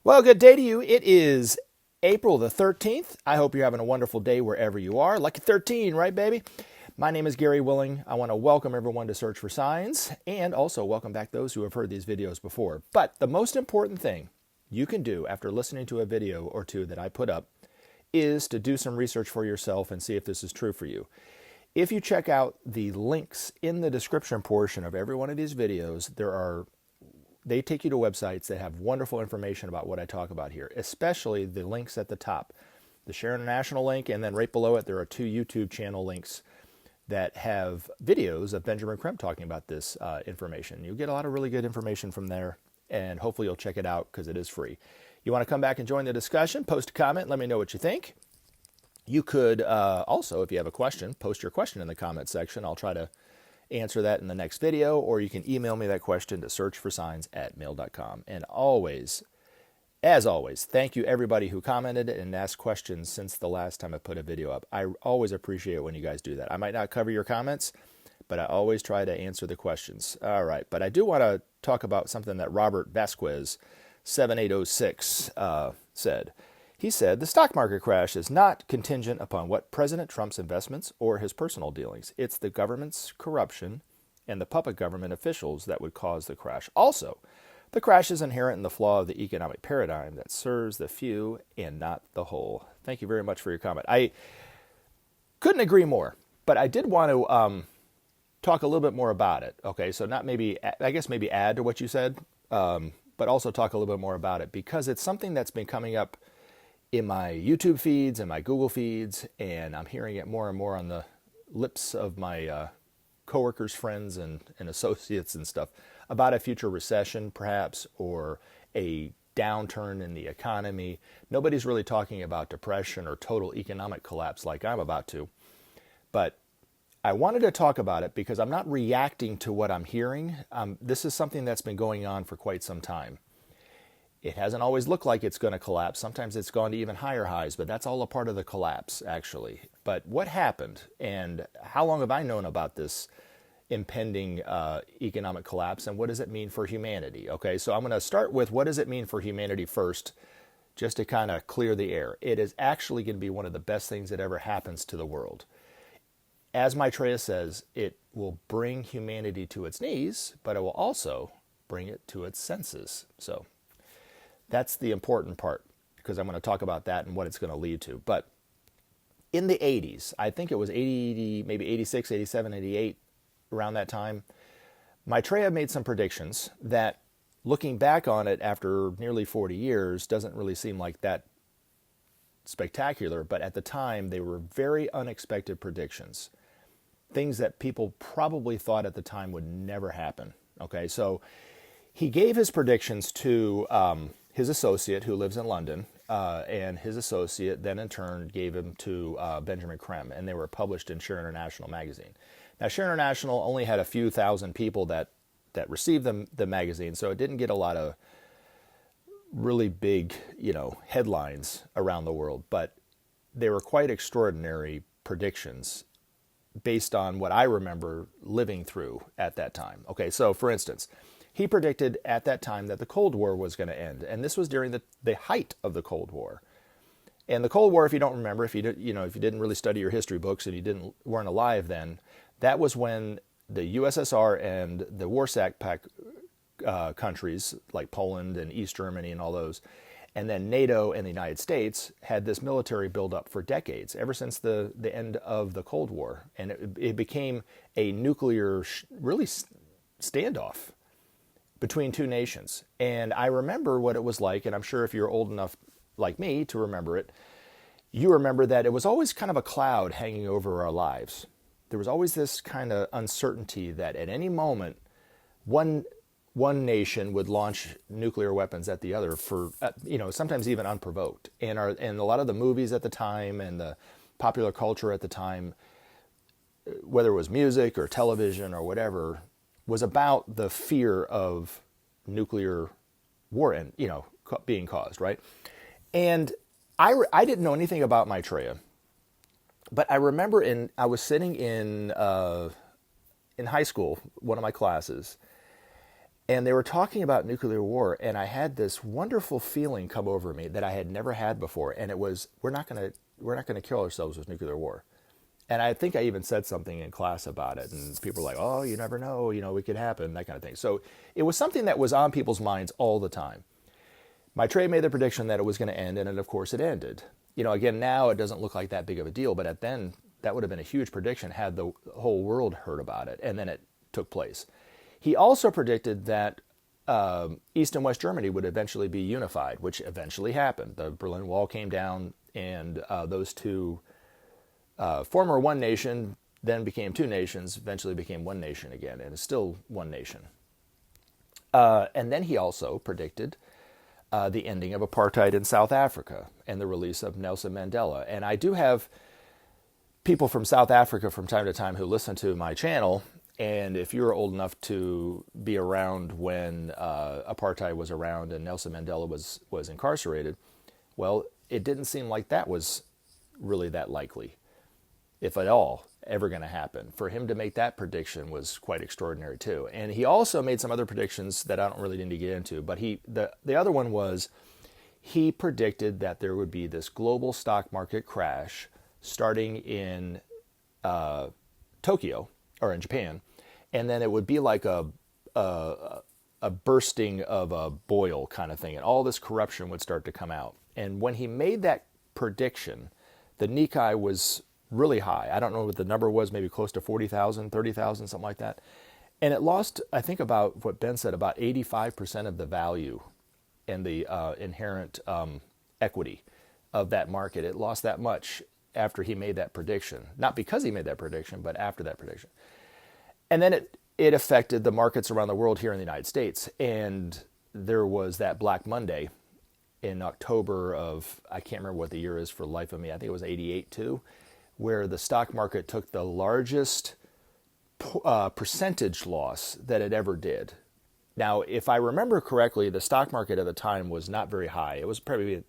Well, good day to you. It is April the 13th. I hope you're having a wonderful day wherever you are. Lucky 13, right, baby? My name is Gary Willing. I want to welcome everyone to Search for Signs and also welcome back those who have heard these videos before. But the most important thing you can do after listening to a video or two that I put up is to do some research for yourself and see if this is true for you. If you check out the links in the description portion of every one of these videos, they take you to websites that have wonderful information about what I talk about here, especially the links at the top. The Share International link, and then right below it, there are two YouTube channel links that have videos of Benjamin Crème talking about this information. You'll get a lot of really good information from there, and hopefully you'll check it out because it is free. You want to come back and join the discussion, post a comment, let me know what you think. You could also, if you have a question, post your question in the comment section. I'll try to answer that in the next video, or you can email me that question to searchforsigns@mail.com. And always, as always, thank you everybody who commented and asked questions since the last time I put a video up. I always appreciate it when you guys do that. I might not cover your comments, but I always try to answer the questions. All right, but I do want to talk about something that Robert Vasquez, 7806, said. He said, the stock market crash is not contingent upon what President Trump's investments or his personal dealings. It's the government's corruption and the puppet government officials that would cause the crash. Also, the crash is inherent in the flaw of the economic paradigm that serves the few and not the whole. Thank you very much for your comment. I couldn't agree more, but I did want to talk a little bit more about it. Okay, so not maybe, I guess maybe add to what you said, but also talk a little bit more about it because it's something that's been coming up in my YouTube feeds and my Google feeds, and I'm hearing it more and more on the lips of my coworkers, friends, and associates and stuff about a future recession, perhaps, or a downturn in the economy. Nobody's really talking about depression or total economic collapse like I'm about to, but I wanted to talk about it because I'm not reacting to what I'm hearing. This is something that's been going on for quite some time. It hasn't always looked like it's going to collapse. Sometimes it's gone to even higher highs, but that's all a part of the collapse, actually. But what happened, and how long have I known about this impending economic collapse, and what does it mean for humanity? Okay, so I'm going to start with what does it mean for humanity first, just to kind of clear the air. It is actually going to be one of the best things that ever happens to the world. As Maitreya says, it will bring humanity to its knees, but it will also bring it to its senses. So that's the important part, because I'm going to talk about that and what it's going to lead to. But in the 80s, I think it was 80, maybe 86, 87, 88, around that time, Maitreya made some predictions that, looking back on it after nearly 40 years, doesn't really seem like that spectacular. But at the time, they were very unexpected predictions. Things that people probably thought at the time would never happen. Okay, so he gave his predictions to his associate who lives in London, and his associate then in turn gave him to Benjamin Crème, and they were published in Share International magazine. Now, Share International only had a few thousand people that received the magazine, so it didn't get a lot of really big, headlines around the world, but they were quite extraordinary predictions based on what I remember living through at that time. Okay, so for instance, he predicted at that time that the Cold War was going to end, and this was during the height of the Cold War. And the Cold War, if you don't remember, if you didn't really study your history books and you weren't alive then, that was when the USSR and the Warsaw Pact countries like Poland and East Germany and all those, and then NATO and the United States had this military buildup for decades, ever since the end of the Cold War, and it became a nuclear really standoff between two nations. And I remember what it was like, and I'm sure if you're old enough like me to remember it, you remember that it was always kind of a cloud hanging over our lives. There was always this kind of uncertainty that at any moment, one nation would launch nuclear weapons at the other for, sometimes even unprovoked. And a lot of the movies at the time and the popular culture at the time, whether it was music or television or whatever, was about the fear of nuclear war and, being caused, right? And I didn't know anything about Maitreya, but I remember I was sitting in high school, one of my classes, And they were talking about nuclear war, and I had this wonderful feeling come over me that I had never had before, and it was, we're not going to kill ourselves with nuclear war. And I think I even said something in class about it, and people were like, oh, you never know, it could happen, that kind of thing. So it was something that was on people's minds all the time. Maitreya made the prediction that it was going to end, and then, of course, it ended. Again, now it doesn't look like that big of a deal, but then that would have been a huge prediction had the whole world heard about it, and then it took place. He also predicted that East and West Germany would eventually be unified, which eventually happened. The Berlin Wall came down, and those two former one nation then became two nations, eventually became one nation again, and it's still one nation. And then he also predicted the ending of apartheid in South Africa and the release of Nelson Mandela. And I do have people from South Africa from time to time who listen to my channel. And if you're old enough to be around when apartheid was around and Nelson Mandela was incarcerated, well, it didn't seem like that was really that likely, if at all, ever going to happen. For him to make that prediction was quite extraordinary too. And he also made some other predictions that I don't really need to get into, but the other one was he predicted that there would be this global stock market crash starting in Tokyo, or in Japan, and then it would be like a bursting of a boil kind of thing, and all this corruption would start to come out. And when he made that prediction, the Nikkei was really high. I don't know what the number was, maybe close to 40,000, 30,000, something like that. And it lost, I think, about what Ben said, about 85% of the value and the inherent equity of that market. It lost that much after he made that prediction. Not because he made that prediction, but after that prediction. And then it affected the markets around the world here in the United States. And there was that Black Monday in October of, I can't remember what the year is for the life of me, I think it was 88 too, where the stock market took the largest percentage loss that it ever did. Now, if I remember correctly, the stock market at the time was not very high. It was probably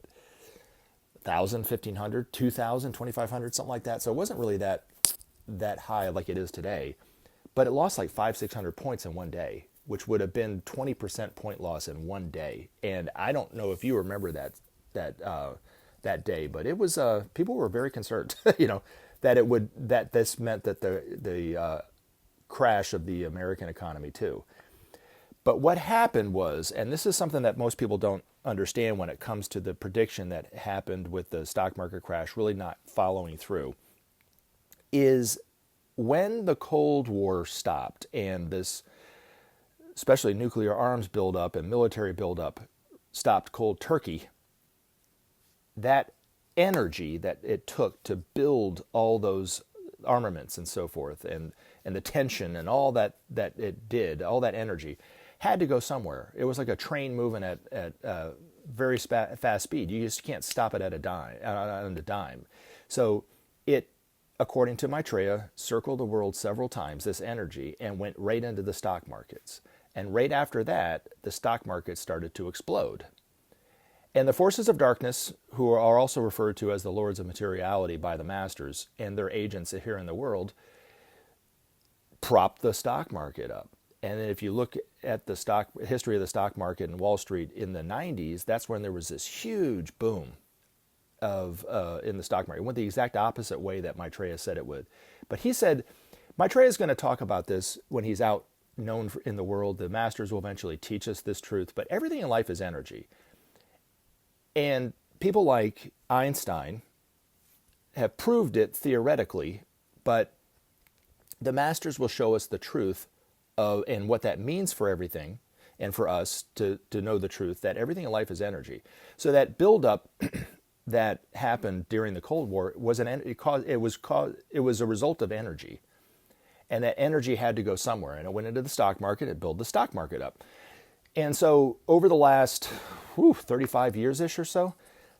1,000, 1,500, 2,000, 2,500, something like that. So it wasn't really that high like it is today. But it lost like 500-600 points in one day, which would have been 20% point loss in one day. And I don't know if you remember that day, but it was people were very concerned, that this meant that the crash of the American economy too. But what happened was, and this is something that most people don't understand when it comes to the prediction that happened with the stock market crash really not following through, is when the Cold War stopped and this, especially nuclear arms buildup and military buildup, stopped cold turkey, that energy that it took to build all those armaments and so forth, and the tension and all that it did, all that energy, had to go somewhere. It was like a train moving at very fast speed. You just can't stop it at a dime. So it, according to Maitreya, circled the world several times, this energy, and went right into the stock markets. And right after that, the stock market started to explode. And the forces of darkness, who are also referred to as the lords of materiality by the masters and their agents here in the world, propped the stock market up. And if you look at the history of the stock market in Wall Street in the 90s, that's when there was this huge boom in the stock market. It went the exact opposite way that Maitreya said it would. But he said, Maitreya is going to talk about this when he's out known in the world. The masters will eventually teach us this truth. But everything in life is energy. And people like Einstein have proved it theoretically, but the masters will show us the truth and what that means for everything, and for us to know the truth that everything in life is energy. So that buildup that happened during the Cold War was it was a result of energy, and that energy had to go somewhere, and it went into the stock market. It built the stock market up, and so over the last 35 years-ish or so,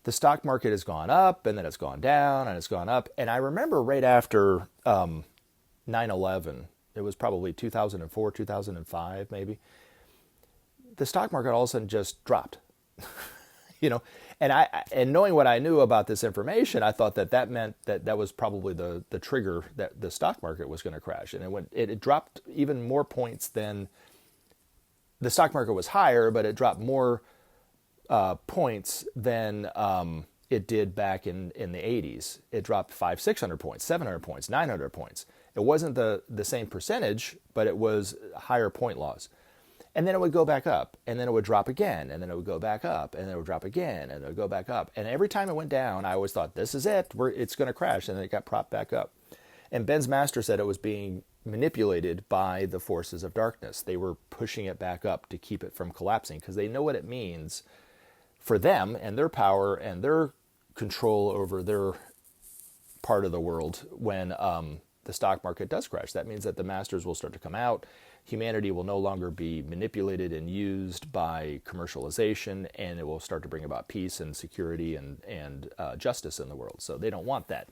the stock market has gone up, and then it's gone down, and it's gone up. And I remember right after 9/11. It was probably 2004, 2005, maybe. The stock market all of a sudden just dropped, And knowing what I knew about this information, I thought that meant that was probably the trigger that the stock market was going to crash, and it dropped even more points than the stock market was higher, but it dropped more points than it did back in the 80s. It dropped 500, 600 points, 700 points, 900 points. It wasn't the same percentage, but it was higher point loss. And then it would go back up, and then it would drop again, and then it would go back up, and then it would drop again, and it would go back up. And every time it went down, I always thought, this is it, it's going to crash, and then it got propped back up. And Ben's master said it was being manipulated by the forces of darkness. They were pushing it back up to keep it from collapsing, because they know what it means for them and their power and their control over their part of the world when the stock market does crash. That means that the masters will start to come out. Humanity will no longer be manipulated and used by commercialization, and it will start to bring about peace and security and justice in the world. So they don't want that,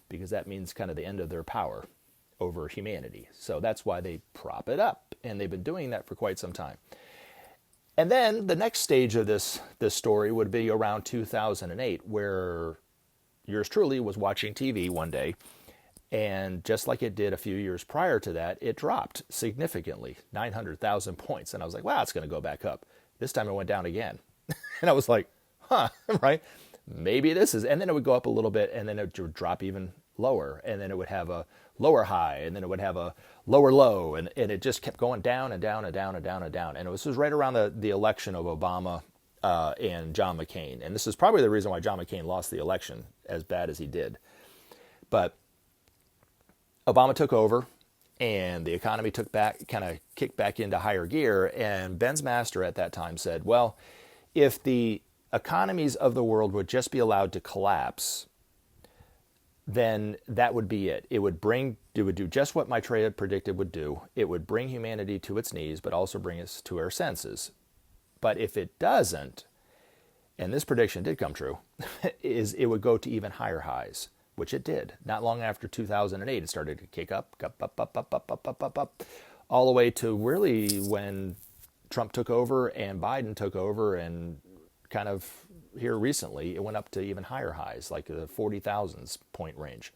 because that means kind of the end of their power over humanity. So that's why they prop it up, and they've been doing that for quite some time. And then the next stage of this story would be around 2008, where yours truly was watching TV one day, and just like it did a few years prior to that, it dropped significantly, 900,000 points. And I was like, wow, it's going to go back up. This time it went down again. And I was like, huh, right? Maybe this is. And then it would go up a little bit, and then it would drop even lower. And then it would have a lower high, and then it would have a lower low. And it just kept going down and down and down and down and down. And this was right around the election of Obama and John McCain. And this is probably the reason why John McCain lost the election as bad as he did. But Obama took over, and the economy kind of kicked back into higher gear. And Ben's master at that time said, well, if the economies of the world would just be allowed to collapse, then that would be it. It would do just what Maitreya predicted would do. It would bring humanity to its knees, but also bring us to our senses. But if it doesn't, and this prediction did come true, it would go to even higher highs, which it did. Not long after 2008, it started to kick up, all the way to really when Trump took over and Biden took over, and kind of here recently, it went up to even higher highs, like the 40,000s point range.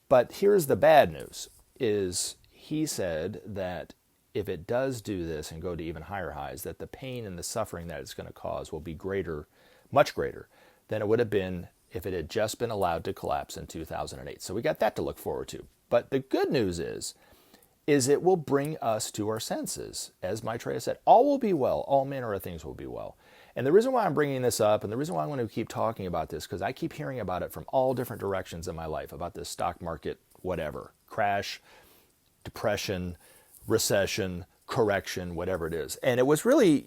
But here's the bad news, is he said that if it does do this and go to even higher highs, that the pain and the suffering that it's going to cause will be greater, much greater, than it would have been if it had just been allowed to collapse in 2008. So we got that to look forward to. But the good news is it will bring us to our senses. As Maitreya said, all will be well. All manner of things will be well. And the reason why I'm bringing this up, and the reason why I'm going to keep talking about this, because I keep hearing about it from all different directions in my life, about this stock market, whatever, crash, depression, recession, correction, whatever it is. And it was really,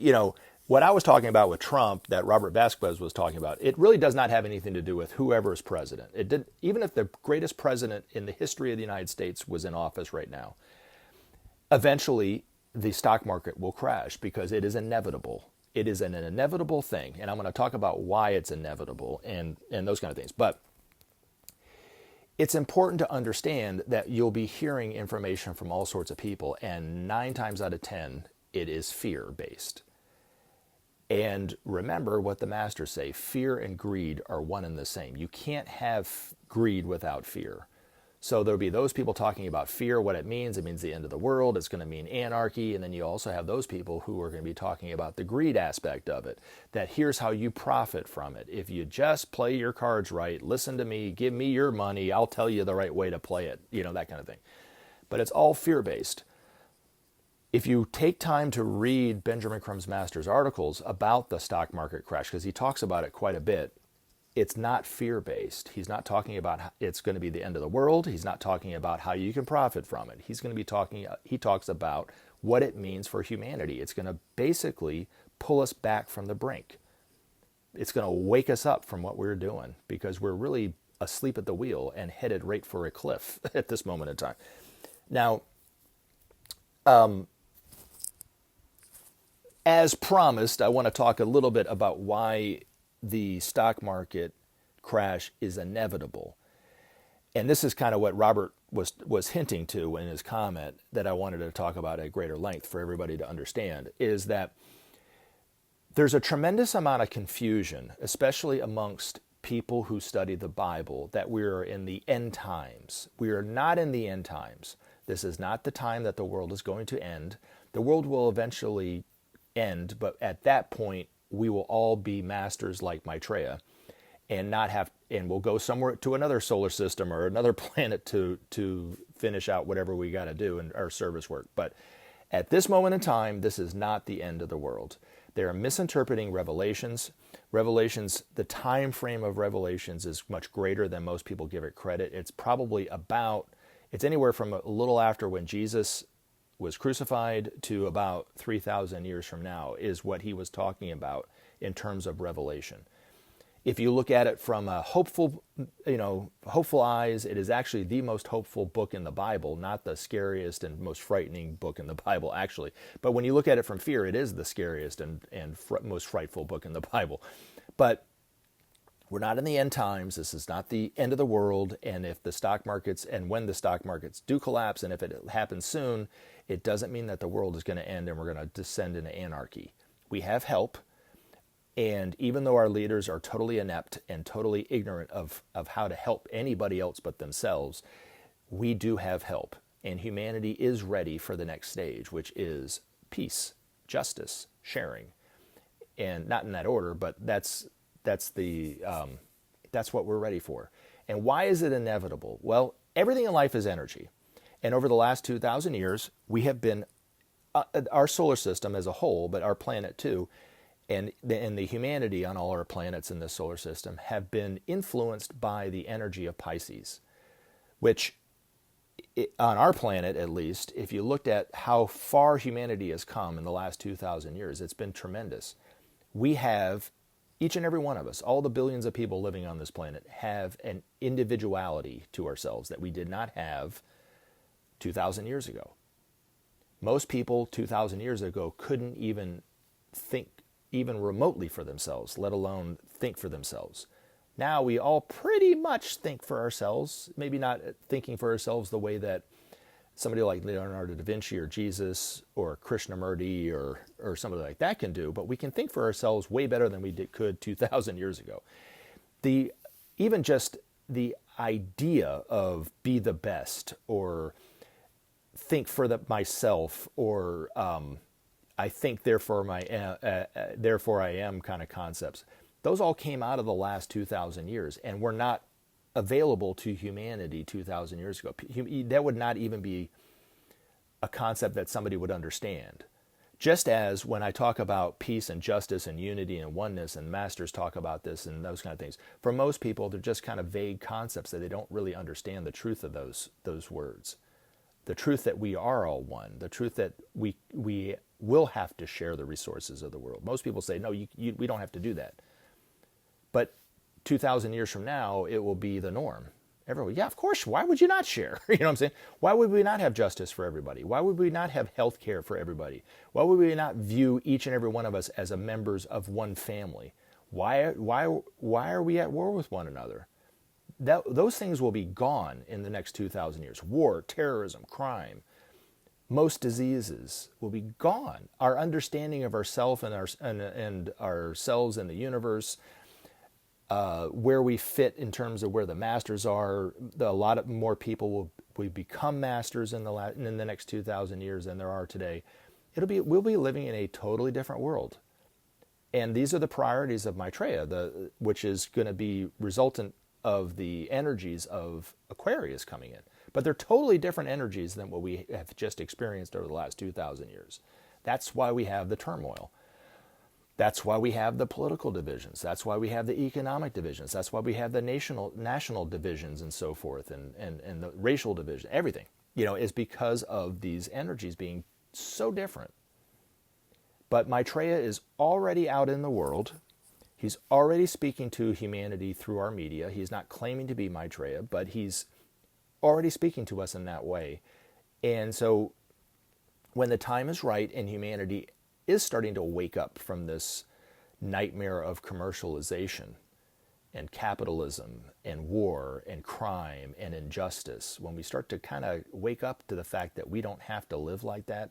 what I was talking about with Trump, that Robert Vasquez was talking about, it really does not have anything to do with whoever is president. It did, even if the greatest president in the history of the United States was in office right now, eventually the stock market will crash, because it is inevitable. It is an inevitable thing. And I'm going to talk about why it's inevitable and those kind of things. But it's important to understand that you'll be hearing information from all sorts of people, and 9 times out of 10, it is fear-based. And remember what the masters say, fear and greed are one and the same. You can't have greed without fear. So there'll be those people talking about fear, what it means. It means the end of the world. It's going to mean anarchy. And then you also have those people who are going to be talking about the greed aspect of it, that here's how you profit from it. If you just play your cards right, listen to me, give me your money, I'll tell you the right way to play it, that kind of thing. But it's all fear-based. If you take time to read Benjamin Creme's master's articles about the stock market crash, because he talks about it quite a bit, it's not fear-based. He's not talking about how it's going to be the end of the world. He's not talking about how you can profit from it. He talks about what it means for humanity. It's going to basically pull us back from the brink. It's going to wake us up from what we're doing, because we're really asleep at the wheel and headed right for a cliff at this moment in time. Now, as promised, I want to talk a little bit about why the stock market crash is inevitable. And this is kind of what Robert was hinting to in his comment that I wanted to talk about at greater length for everybody to understand, is that there's a tremendous amount of confusion, especially amongst people who study the Bible, that we are in the end times. We are not in the end times. This is not the time that the world is going to end. The world will eventually end, but at that point, we will all be masters like Maitreya, and not have, and we'll go somewhere to another solar system or another planet to finish out whatever we got to do in our service work. But at this moment in time, this is not the end of the world. They are misinterpreting Revelations. Revelations, the time frame of Revelations is much greater than most people give it credit. It's probably about, it's anywhere from a little after when Jesus was crucified to about 3,000 years from now is what he was talking about in terms of Revelation. If you look at it from a hopeful eyes, it is actually the most hopeful book in the Bible, not the scariest and most frightening book in the Bible, actually. But when you look at it from fear, it is the scariest and most frightful book in the Bible. But we're not in the end times. This is not the end of the world. And if the stock markets, and when the stock markets do collapse, and if it happens soon, it doesn't mean that the world is going to end and we're going to descend into anarchy. We have help. And even though our leaders are totally inept and totally ignorant of how to help anybody else but themselves, we do have help. And humanity is ready for the next stage, which is peace, justice, sharing. And not in that order, but that's what we're ready for. And why is it inevitable? Well, everything in life is energy. And over the last 2,000 years, we have been, our solar system as a whole, but our planet too, and the humanity on all our planets in this solar system have been influenced by the energy of Pisces, which on our planet, at least, if you looked at how far humanity has come in the last 2,000 years, it's been tremendous. We have, each and every one of us, all the billions of people living on this planet, have an individuality to ourselves that we did not have 2,000 years ago. Most people 2,000 years ago couldn't even think even remotely for themselves, let alone think for themselves. Now we all pretty much think for ourselves, maybe not thinking for ourselves the way that somebody like Leonardo da Vinci or Jesus or Krishnamurti or somebody like that can do, but we can think for ourselves way better than we could 2,000 years ago. Even just the idea of be the best or think for myself or I think, therefore I am kind of concepts. Those all came out of the last 2,000 years and were not available to humanity 2,000 years ago. That would not even be a concept that somebody would understand. Just as when I talk about peace and justice and unity and oneness, and masters talk about this and those kind of things, for most people, they're just kind of vague concepts that they don't really understand the truth of those words. The truth that we are all one, the truth that we will have to share the resources of the world. Most people say, no, we don't have to do that. But 2,000 years from now, it will be the norm. Everyone, yeah, of course, why would you not share? You know what I'm saying? Why would we not have justice for everybody? Why would we not have health care for everybody? Why would we not view each and every one of us as members of one family? Why are we at war with one another? Those things will be gone in the next 2,000 years. War, terrorism, crime, most diseases will be gone. Our understanding of ourselves and ourselves in the universe, where we fit in terms of where the masters are, a lot more people will become masters in the next 2,000 years than there are today. We'll be living in a totally different world. And these are the priorities of Maitreya, which is going to be resultant of the energies of Aquarius coming in. But they're totally different energies than what we have just experienced over the last 2,000 years. That's why we have the turmoil. That's why we have the political divisions. That's why we have the economic divisions. That's why we have the national divisions and so forth, and the racial division. Everything, is because of these energies being so different. But Maitreya is already out in the world. He's already speaking to humanity through our media. He's not claiming to be Maitreya, but he's already speaking to us in that way. And so when the time is right and humanity is starting to wake up from this nightmare of commercialization and capitalism and war and crime and injustice, when we start to kind of wake up to the fact that we don't have to live like that,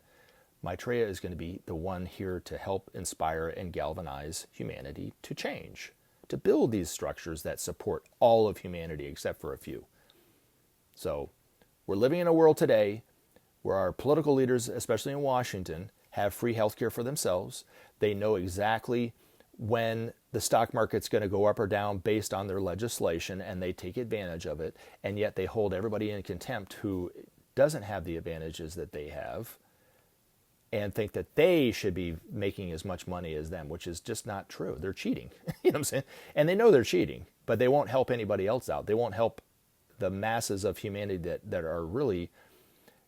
Maitreya is going to be the one here to help inspire and galvanize humanity to change, to build these structures that support all of humanity except for a few. So we're living in a world today where our political leaders, especially in Washington, have free healthcare for themselves. They know exactly when the stock market's going to go up or down based on their legislation, and they take advantage of it, and yet they hold everybody in contempt who doesn't have the advantages that they have and think that they should be making as much money as them, which is just not true. They're cheating. You know what I'm saying? And they know they're cheating, but they won't help anybody else out. They won't help the masses of humanity that are really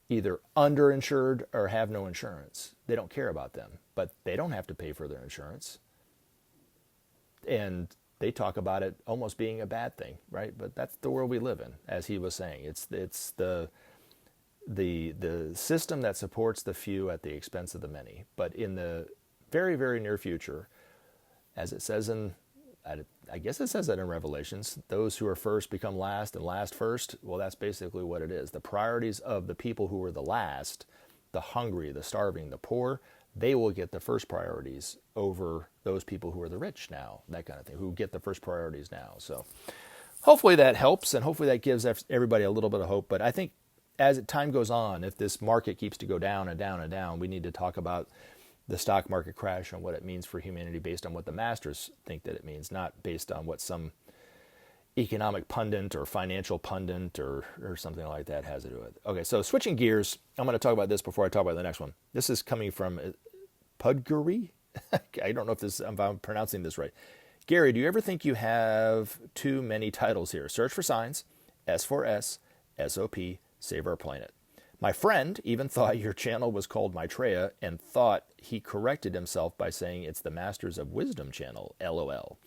either underinsured or have no insurance. They don't care about them, but they don't have to pay for their insurance. And they talk about it almost being a bad thing, right? But that's the world we live in, as he was saying. It's the system that supports the few at the expense of the many. But in the very, very near future, as it says I guess it says that in Revelations, those who are first become last and last first. Well, that's basically what it is. The priorities of the people who were the last, the hungry, the starving, the poor, they will get the first priorities over those people who are the rich now, that kind of thing, who get the first priorities now. So hopefully that helps, and hopefully that gives everybody a little bit of hope. But I think as time goes on, if this market keeps to go down and down and down, we need to talk about the stock market crash and what it means for humanity based on what the masters think that it means, not based on what some economic pundit or financial pundit or something like that has to do with. Okay, so switching gears, I'm going to talk about this before I talk about the next one. This is coming from Pudguri. I don't know if I'm pronouncing this right. Gary, do you ever think you have too many titles here? Search for Signs, S4S, SOP, Save Our Planet. My friend even thought your channel was called Maitreya and thought he corrected himself by saying it's the Masters of Wisdom channel, LOL.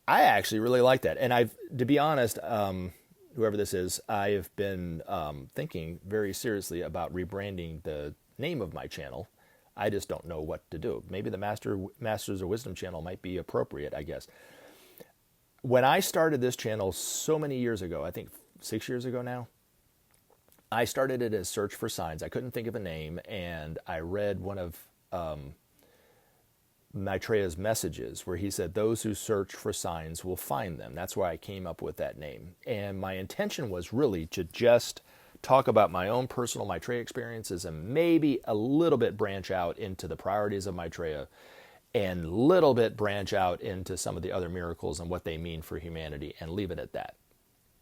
I actually really like that. And to be honest, whoever this is, I have been thinking very seriously about rebranding the name of my channel. I just don't know what to do. Maybe the Masters of Wisdom channel might be appropriate, I guess. When I started this channel so many years ago, I think 6 years ago now, I started it as Search for Signs. I couldn't think of a name, and I read one of Maitreya's messages where he said, those who search for signs will find them. That's why I came up with that name. And my intention was really to just talk about my own personal Maitreya experiences and maybe a little bit branch out into the priorities of Maitreya and little bit branch out into some of the other miracles and what they mean for humanity and leave it at that.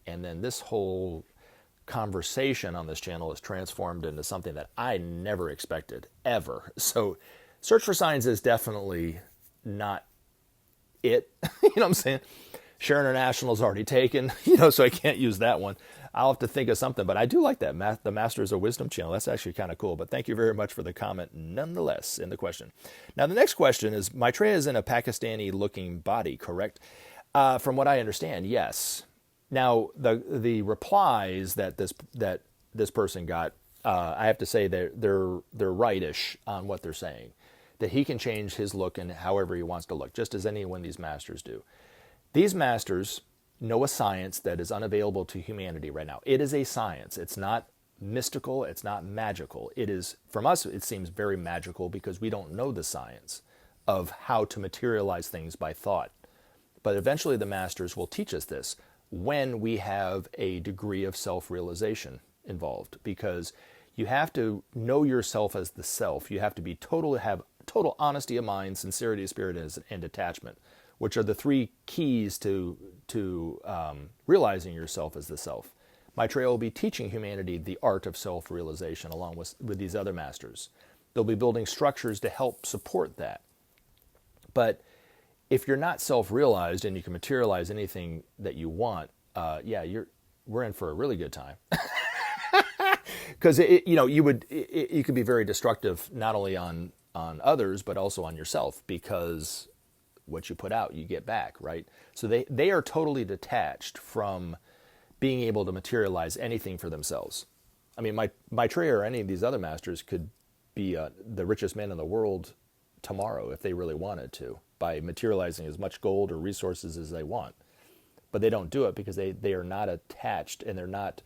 And then this whole conversation on this channel is transformed into something that I never expected, ever. So Search for Signs is definitely not it. You know what I'm saying? Share International's already taken, so I can't use that one. I'll have to think of something, but I do like that, the Masters of Wisdom channel. That's actually kind of cool, but thank you very much for the comment nonetheless in the question. Now, the next question is, Maitreya is in a Pakistani-looking body, correct? From what I understand, yes. Now, the replies that this person got, I have to say they're rightish on what they're saying, that he can change his look and however he wants to look, just as any one of these masters do. These masters know a science that is unavailable to humanity right now. It is a science. It's not mystical. It's not magical. It is, from us, it seems very magical because we don't know the science of how to materialize things by thought. But eventually the masters will teach us this when we have a degree of self-realization involved, because you have to know yourself as the self. You have to be have total honesty of mind, sincerity of spirit, and detachment, which are the three keys to realizing yourself as the self. Maitreya will be teaching humanity the art of self-realization along with these other masters. They'll be building structures to help support that. But if you're not self-realized and you can materialize anything that you want, we're in for a really good time. Because you could be very destructive not only on others but also on yourself, because what you put out you get back, right? So they are totally detached from being able to materialize anything for themselves. I mean, Maitreya or any of these other masters could be the richest man in the world tomorrow if they really wanted to, by materializing as much gold or resources as they want. But they don't do it because they are not attached and they're not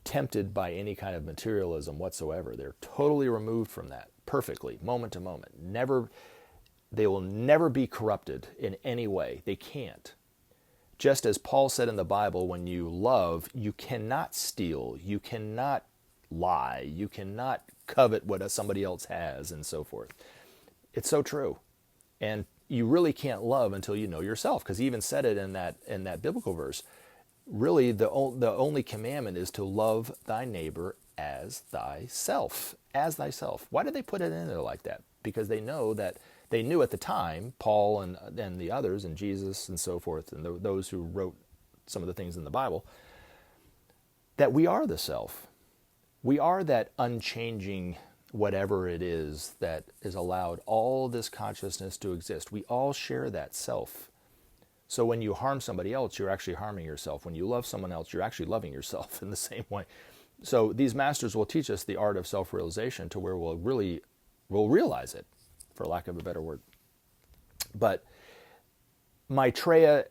tempted by any kind of materialism whatsoever. They're totally removed from that, perfectly, moment to moment. They will never be corrupted in any way. They can't. Just as Paul said in the Bible, when you love, you cannot steal, you cannot lie, you cannot covet what somebody else has and so forth. It's so true. And you really can't love until you know yourself, because he even said it in that biblical verse. Really, the only commandment is to love thy neighbor as thyself. As thyself. Why did they put it in there like that? Because they knew at the time, Paul and the others, and Jesus and so forth, and those who wrote some of the things in the Bible, that we are the self. We are that unchanging whatever it is that is allowed all this consciousness to exist. We all share that self. So when you harm somebody else, you're actually harming yourself. When you love someone else, you're actually loving yourself in the same way. So these masters will teach us the art of self-realization to where we'll realize it, for lack of a better word. But Maitreya,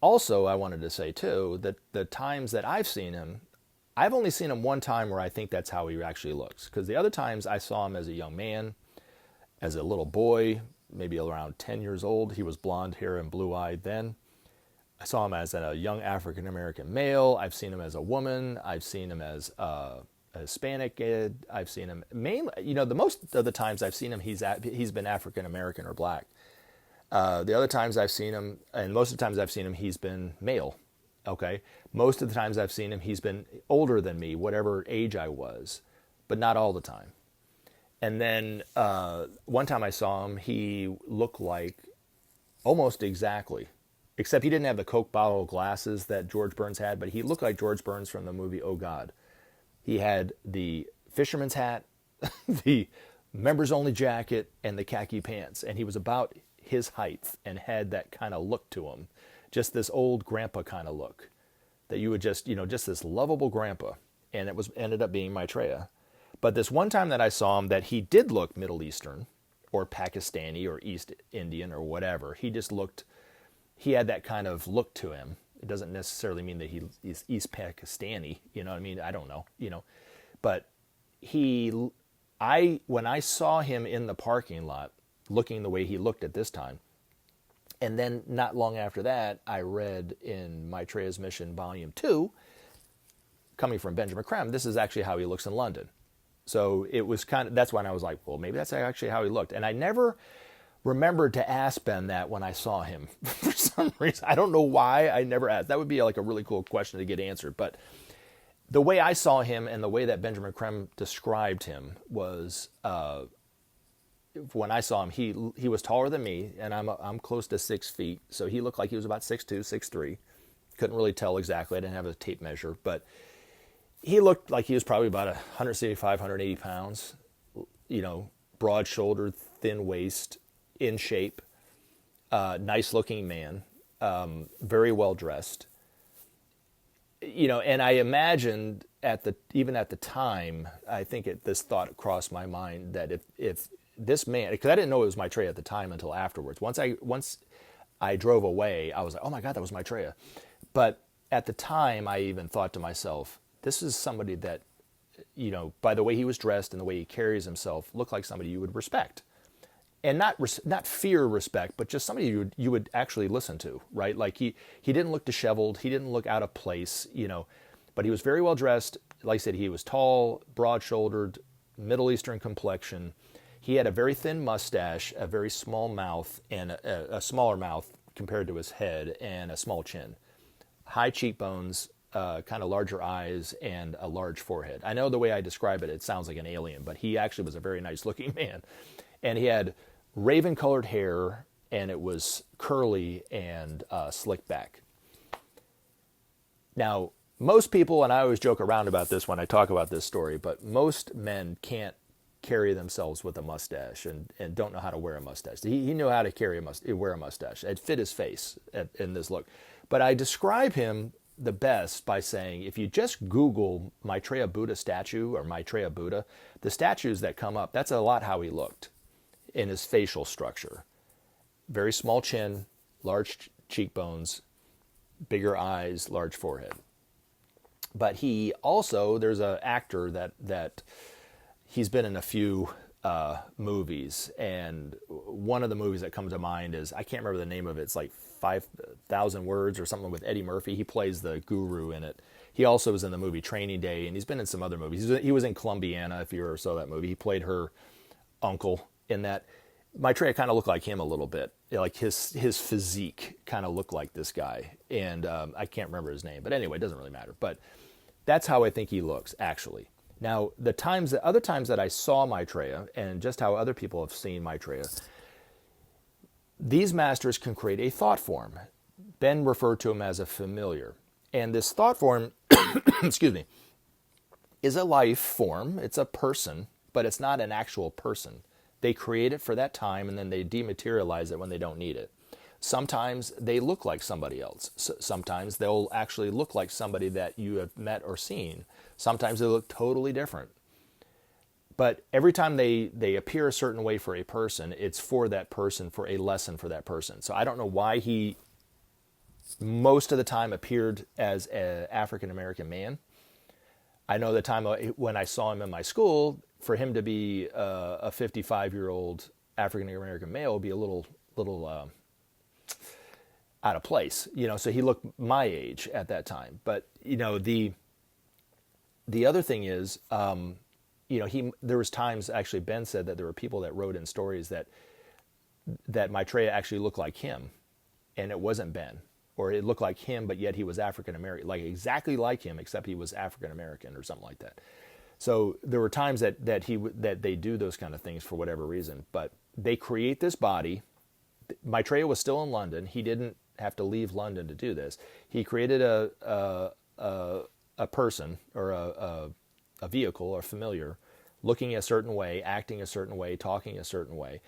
also, I wanted to say too, that the times that I've seen him, I've only seen him one time where I think that's how he actually looks. Because the other times I saw him as a young man, as a little boy, maybe around 10 years old. He was blonde hair and blue-eyed then. I saw him as a young African-American male. I've seen him as a woman. I've seen him as a Hispanic kid. I've seen him mainly, the most of the times I've seen him, he's been African-American or black. The other times I've seen him, and most of the times I've seen him, he's been male. Okay. Most of the times I've seen him, he's been older than me, whatever age I was, but not all the time. And then one time I saw him, he looked like almost exactly, except he didn't have the Coke bottle glasses that George Burns had, but he looked like George Burns from the movie Oh God. He had the fisherman's hat, the members only jacket, and the khaki pants, and he was about his height and had that kind of look to him. Just this old grandpa kind of look that you would just this lovable grandpa. And it ended up being Maitreya. But this one time that I saw him, that he did look Middle Eastern or Pakistani or East Indian or whatever. He had that kind of look to him. It doesn't necessarily mean that he's East Pakistani, you know what I mean? I don't know, But when I saw him in the parking lot, looking the way he looked at this time, and then not long after that, I read in Maitreya's Mission, Volume 2, coming from Benjamin Crème, this is actually how he looks in London. So it was that's when I was like, well, maybe that's actually how he looked. And I never remembered to ask Ben that when I saw him. For some reason, I don't know why I never asked. That would be like a really cool question to get answered. But the way I saw him and the way that Benjamin Crème described him was... when I saw him, he was taller than me, and I'm close to 6 feet, so he looked like he was about 6'2", 6'3". Couldn't really tell exactly. I didn't have a tape measure, but he looked like he was probably about 175, 180 pounds. Broad-shouldered, thin waist, in shape, nice-looking man, very well-dressed. And I imagined even at the time, I think this thought crossed my mind that if this man, because I didn't know it was Maitreya at the time until afterwards. Once I drove away, I was like, oh my God, that was Maitreya. But at the time, I even thought to myself, this is somebody that, by the way he was dressed and the way he carries himself, looked like somebody you would respect. And not fear respect, but just somebody you would actually listen to, right? Like he didn't look disheveled. He didn't look out of place, but he was very well dressed. Like I said, he was tall, broad-shouldered, Middle Eastern complexion. He had a very thin mustache, a very small mouth, and a smaller mouth compared to his head, and a small chin. High cheekbones, kind of larger eyes, and a large forehead. I know the way I describe it, it sounds like an alien, but he actually was a very nice-looking man. And he had raven-colored hair, and it was curly and slicked back. Now, most people, and I always joke around about this when I talk about this story, but most men can't carry themselves with a mustache and don't know how to wear a mustache. He knew how to wear a mustache. It fit his face in this look. But I describe him the best by saying, if you just Google Maitreya Buddha statue or Maitreya Buddha, the statues that come up, that's a lot how he looked in his facial structure. Very small chin, large cheekbones, bigger eyes, large forehead. But he also, there's an actor that he's been in a few movies, and one of the movies that comes to mind is, I can't remember the name of it. It's like 5,000 Words or something with Eddie Murphy. He plays the guru in it. He also was in the movie Training Day, and he's been in some other movies. He was in Columbiana, if you ever saw that movie. He played her uncle in that. Maitreya kind of looked like him a little bit. Like his physique kind of looked like this guy, and I can't remember his name. But anyway, it doesn't really matter. But that's how I think he looks, actually. Now, the other times that I saw Maitreya, and just how other people have seen Maitreya, these masters can create a thought form. Ben referred to him as a familiar. And this thought form, excuse me, is a life form. It's a person, but it's not an actual person. They create it for that time, and then they dematerialize it when they don't need it. Sometimes they look like somebody else. Sometimes they'll actually look like somebody that you have met or seen. Sometimes they look totally different. But every time they appear a certain way for a person, it's for that person, for a lesson for that person. So I don't know why he most of the time appeared as an African-American man. I know the time when I saw him in my school, for him to be a 55-year-old African-American male would be a little out of place, so he looked my age at that time. But, the other thing is, there was times, actually, Ben said that there were people that wrote in stories that Maitreya actually looked like him, and it wasn't Ben. Or it looked like him, but yet he was African-American, like exactly like him, except he was African-American or something like that. So there were times that they do those kind of things for whatever reason, but they create this body. Maitreya was still in London. He didn't have to leave London to do this. He created a person or a vehicle or familiar, looking a certain way, acting a certain way, talking a certain way,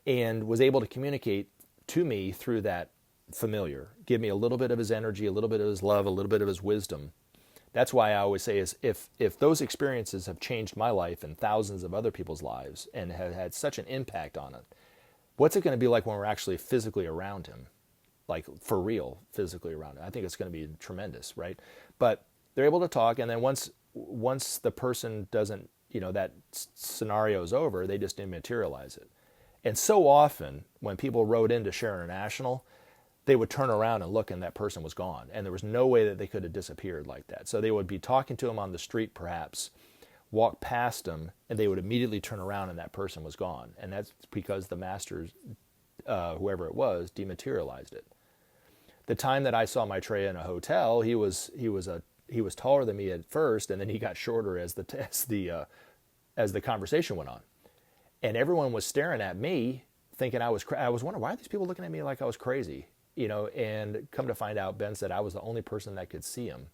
and was able to communicate to me through that familiar, give me a little bit of his energy, a little bit of his love, a little bit of his wisdom. That's why I always say is if those experiences have changed my life and thousands of other people's lives and have had such an impact on it, what's it going to be like when we're actually physically around him? Like for real, physically around him. I think it's going to be tremendous, right? But they're able to talk, and then once the person doesn't, that scenario is over, they just dematerialize it. And so often when people wrote into Share International, they would turn around and look, and that person was gone. And there was no way that they could have disappeared like that. So they would be talking to him on the street, perhaps, walk past him, and they would immediately turn around, and that person was gone. And that's because the masters, whoever it was, dematerialized it. The time that I saw Maitreya in a hotel, he was taller than me at first, and then he got shorter as the conversation went on. And everyone was staring at me, thinking I was wondering, why are these people looking at me like I was crazy? And come to find out, Ben said I was the only person that could see him.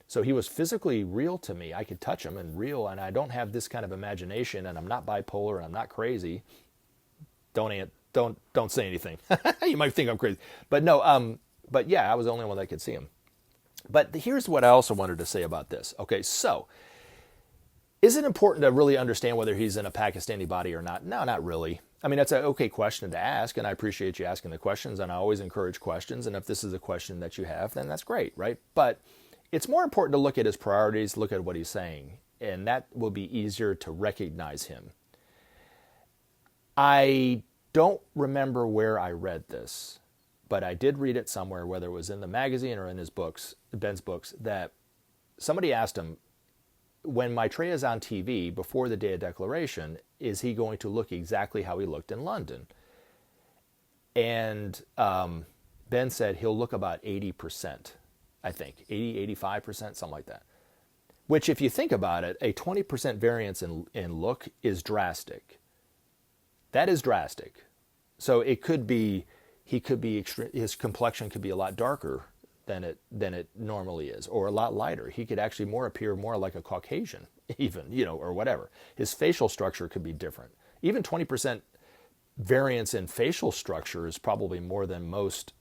So he was physically real to me. I could touch him and real, and I don't have this kind of imagination, and I'm not bipolar, and I'm not crazy. Don't say anything. You might think I'm crazy. But no, but yeah, I was the only one that could see him. But here's what I also wanted to say about this. Okay, so is it important to really understand whether he's in a Pakistani body or not? No, not really. I mean, that's an okay question to ask, and I appreciate you asking the questions, and I always encourage questions, and if this is a question that you have, then that's great, right? But it's more important to look at his priorities, look at what he's saying, and that will be easier to recognize him. I don't remember where I read this, but I did read it somewhere, whether it was in the magazine or in his books, Ben's books, that somebody asked him, when Maitreya is on TV before the day of declaration, is he going to look exactly how he looked in London? And Ben said he'll look about 80%, I think, 80, 85%, something like that. Which, if you think about it, a 20% variance in look is drastic. That is drastic. So it could be, his complexion could be a lot darker than it normally is, or a lot lighter. He could actually appear more like a Caucasian, even, or whatever. His facial structure could be different. Even 20% variance in facial structure is probably more than most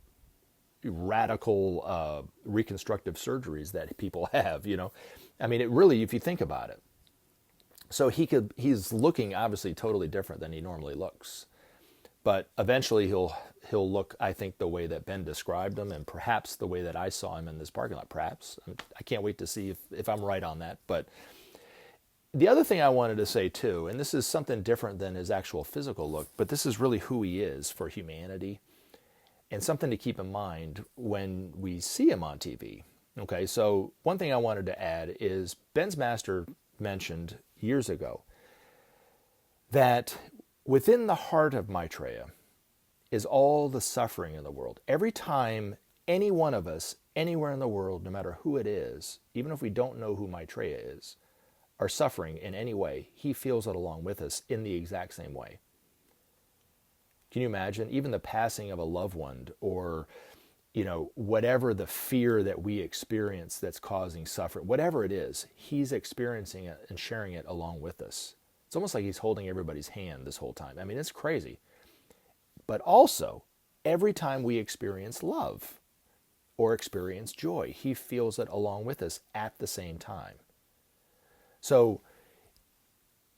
radical reconstructive surgeries that people have, I mean, it really, if you think about it. So he's looking obviously totally different than he normally looks. But eventually he'll look, I think, the way that Ben described him, and perhaps the way that I saw him in this parking lot. Perhaps. I can't wait to see if I'm right on that. But The other thing I wanted to say too, and this is something different than his actual physical look, but this is really who he is for humanity, and something to keep in mind when we see him on TV. Okay, so one thing I wanted to add is Ben's master mentioned years ago that within the heart of Maitreya is all the suffering in the world. Every time any one of us, anywhere in the world, no matter who it is, even if we don't know who Maitreya is, are suffering in any way, he feels it along with us in the exact same way. Can you imagine? Even the passing of a loved one, or whatever the fear that we experience that's causing suffering, whatever it is, he's experiencing it and sharing it along with us. It's almost like he's holding everybody's hand this whole time. I mean, it's crazy. But also, every time we experience love or experience joy, he feels it along with us at the same time. So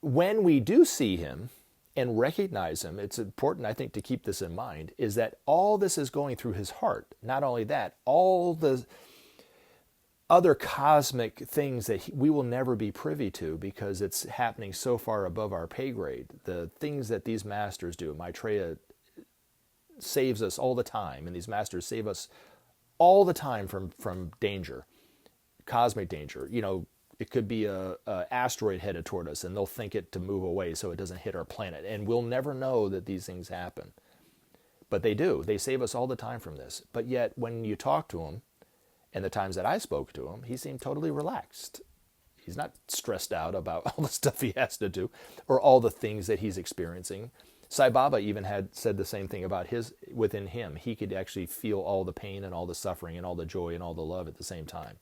when we do see him and recognize him, it's important, I think, to keep this in mind, is that all this is going through his heart. Not only that, all the other cosmic things that we will never be privy to because it's happening so far above our pay grade. The things that these masters do, Maitreya saves us all the time, and these masters save us all the time from danger, cosmic danger. It could be a asteroid headed toward us, and they'll think it to move away so it doesn't hit our planet. And we'll never know that these things happen. But they do. They save us all the time from this. But yet, when you talk to him, and the times that I spoke to him, he seemed totally relaxed. He's not stressed out about all the stuff he has to do, or all the things that he's experiencing. Sai Baba even had said the same thing about within him. He could actually feel all the pain and all the suffering and all the joy and all the love at the same time.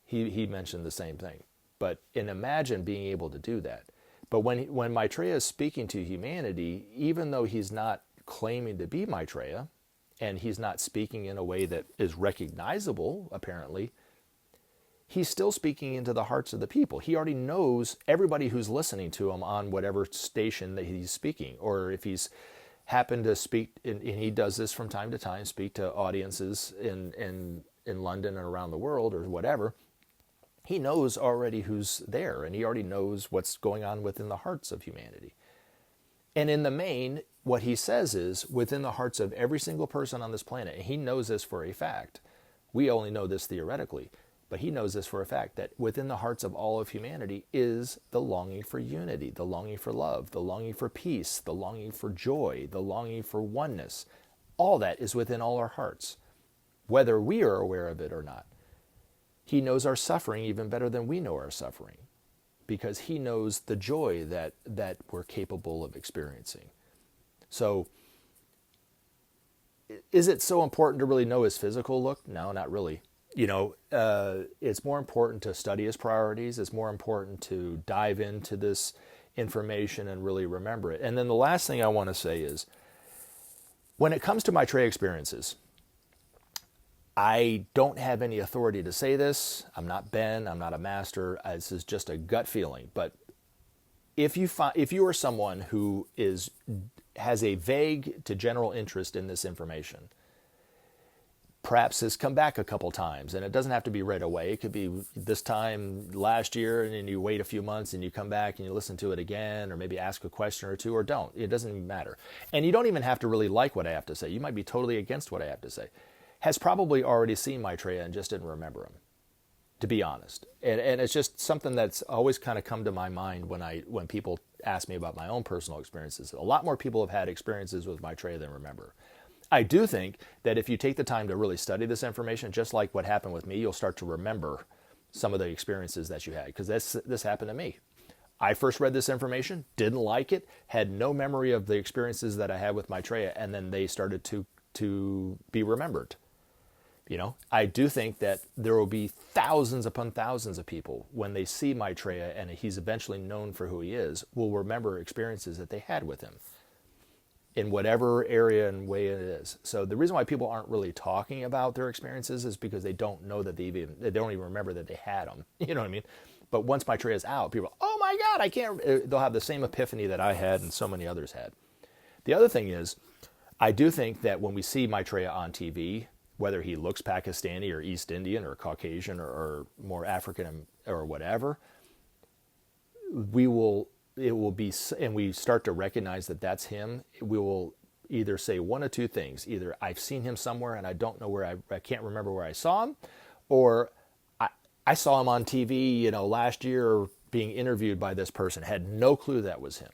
He mentioned the same thing. And imagine being able to do that. But when Maitreya is speaking to humanity, even though he's not claiming to be Maitreya, and he's not speaking in a way that is recognizable, apparently, he's still speaking into the hearts of the people. He already knows everybody who's listening to him on whatever station that he's speaking, or if he's happened to speak, and he does this from time to time, speak to audiences in London and around the world or whatever. He knows already who's there, and he already knows what's going on within the hearts of humanity. And in the main, what he says is, within the hearts of every single person on this planet, and he knows this for a fact. We only know this theoretically, but he knows this for a fact, that within the hearts of all of humanity is the longing for unity, the longing for love, the longing for peace, the longing for joy, the longing for oneness. All that is within all our hearts, whether we are aware of it or not. He knows our suffering even better than we know our suffering, because he knows the joy that we're capable of experiencing. So, is it so important to really know his physical look? No, not really. It's more important to study his priorities. It's more important to dive into this information and really remember it. And then the last thing I want to say is, when it comes to Maitreya experiences, I don't have any authority to say this. I'm not Ben. I'm not a master. This is just a gut feeling. But if you are someone who has a vague to general interest in this information, perhaps has come back a couple times, and it doesn't have to be right away. It could be this time last year, and then you wait a few months and you come back and you listen to it again, or maybe ask a question or two, or don't. It doesn't even matter. And you don't even have to really like what I have to say. You might be totally against what I have to say. Has probably already seen Maitreya and just didn't remember him, to be honest. And it's just something that's always kind of come to my mind when people ask me about my own personal experiences. A lot more people have had experiences with Maitreya than remember. I do think that if you take the time to really study this information, just like what happened with me, you'll start to remember some of the experiences that you had, because this happened to me. I first read this information, didn't like it, had no memory of the experiences that I had with Maitreya, and then they started to be remembered. I do think that there will be thousands upon thousands of people, when they see Maitreya and he's eventually known for who he is, will remember experiences that they had with him in whatever area and way it is. So the reason why people aren't really talking about their experiences is because they don't know that they don't even remember that they had them. You know what I mean? But once Maitreya's out, people, oh my God, I can't. They'll have the same epiphany that I had and so many others had. The other thing is, I do think that when we see Maitreya on TV, whether he looks Pakistani or East Indian or Caucasian or more African or whatever, it will be, and we start to recognize that that's him, we will either say one of two things. Either I've seen him somewhere and I don't know where, I can't remember where I saw him, or I saw him on TV, last year being interviewed by this person, had no clue that was him.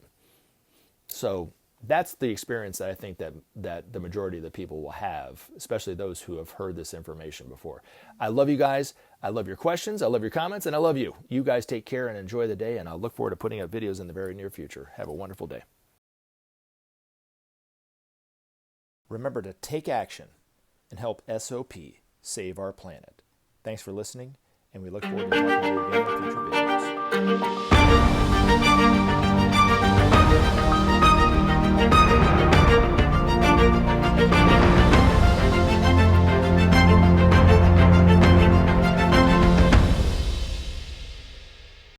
So that's the experience that I think that the majority of the people will have, especially those who have heard this information before. I love you guys. I love your questions. I love your comments, and I love you. You guys take care and enjoy the day, and I'll look forward to putting up videos in the very near future. Have a wonderful day. Remember to take action and help SOP save our planet. Thanks for listening, and we look forward to talking to you again in future videos.